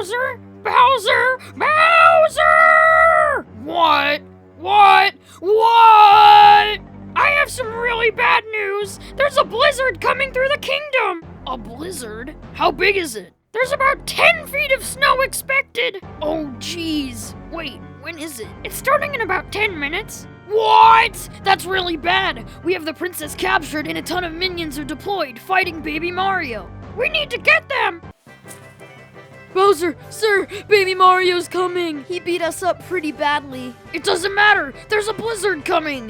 Bowser? Bowser! Bowser! What? What? What? I have some really bad news. There's a blizzard coming through the kingdom. A blizzard? How big is it? There's about 10 feet of snow expected. Oh, jeez. Wait, when is it? It's starting in about 10 minutes. What? That's really bad. We have the princess captured and a ton of minions are deployed, fighting Baby Mario. We need to get them. Bowser, sir, Baby Mario's coming. He beat us up pretty badly. It doesn't matter. There's a blizzard coming.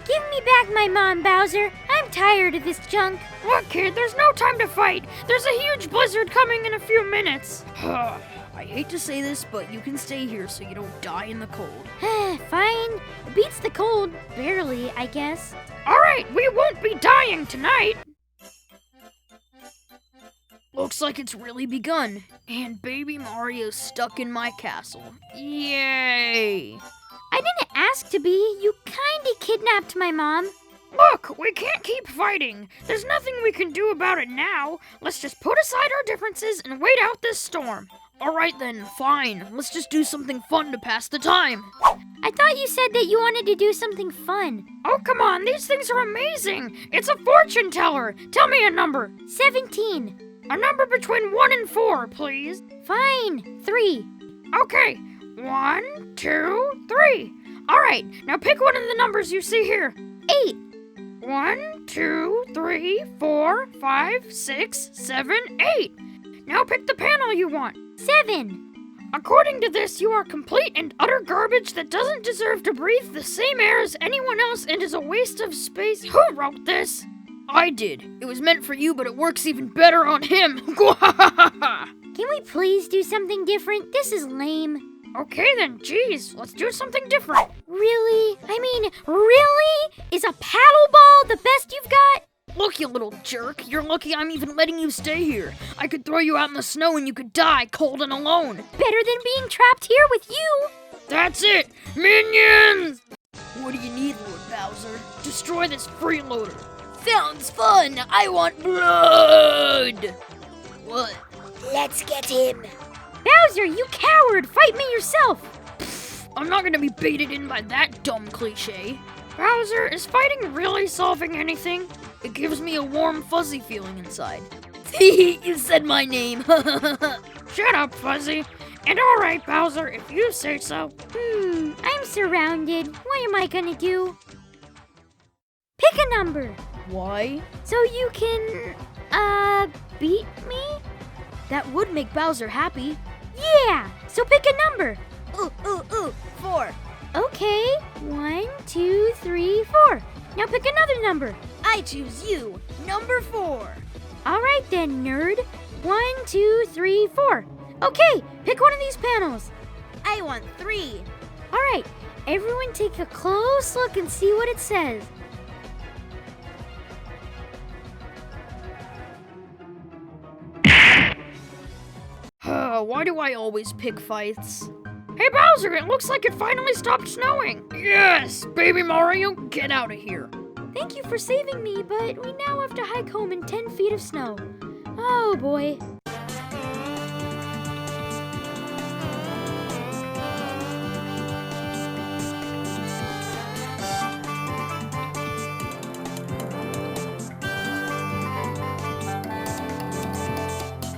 Give me back my mom, Bowser. I'm tired of this junk. Look, kid, there's no time to fight. There's a huge blizzard coming in a few minutes. I hate to say this, but you can stay here so you don't die in the cold. Fine. It beats the cold. Barely, I guess. All right, we won't be dying tonight. Looks like it's really begun, and Baby Mario's stuck in my castle. Yay! I didn't ask to be. You kinda kidnapped my mom. Look, we can't keep fighting. There's nothing we can do about it now. Let's just put aside our differences and wait out this storm. All right then, fine. Let's just do something fun to pass the time. I thought you said that you wanted to do something fun. Oh, come on, these things are amazing. It's a fortune teller. Tell me a number. 17. A number between 1 and 4, please. Fine. 3. Okay, 1, 2, 3. All right, now pick one of the numbers you see here. 8. 1, 2, 3, 4, 5, 6, 7, 8. Now pick the panel you want. 7. According to this, you are complete and utter garbage that doesn't deserve to breathe the same air as anyone else and is a waste of space. Who wrote this? I did. It was meant for you, but it works even better on him. Can we please do something different? This is lame. Okay then, geez, let's do something different. Really? I mean, really? Is a paddle ball the best you've got? Look, you little jerk. You're lucky I'm even letting you stay here. I could throw you out in the snow and you could die cold and alone. Better than being trapped here with you. That's it! Minions! What do you need, Lord Bowser? Destroy this freeloader. Sounds fun! I want blood! What? Let's get him. Bowser, you coward! Fight me yourself! I'm not gonna be baited in by that dumb cliche. Bowser, is fighting really solving anything? It gives me a warm, fuzzy feeling inside. You said my name. Shut up, Fuzzy. And all right, Bowser, if you say so. I'm surrounded. What am I gonna do? Pick a number. Why? So you can, beat me? That would make Bowser happy. Yeah, so pick a number. 4. Okay, 1, 2, 3, 4. Now pick another number. I choose you, number 4. All right then, nerd. 1, 2, 3, 4. Okay, pick one of these panels. I want 3. All right, everyone take a close look and see what it says. Why do I always pick fights? Hey, Bowser, it looks like it finally stopped snowing. Yes, Baby Mario, get out of here. Thank you for saving me, but we now have to hike home in 10 feet of snow. Oh boy.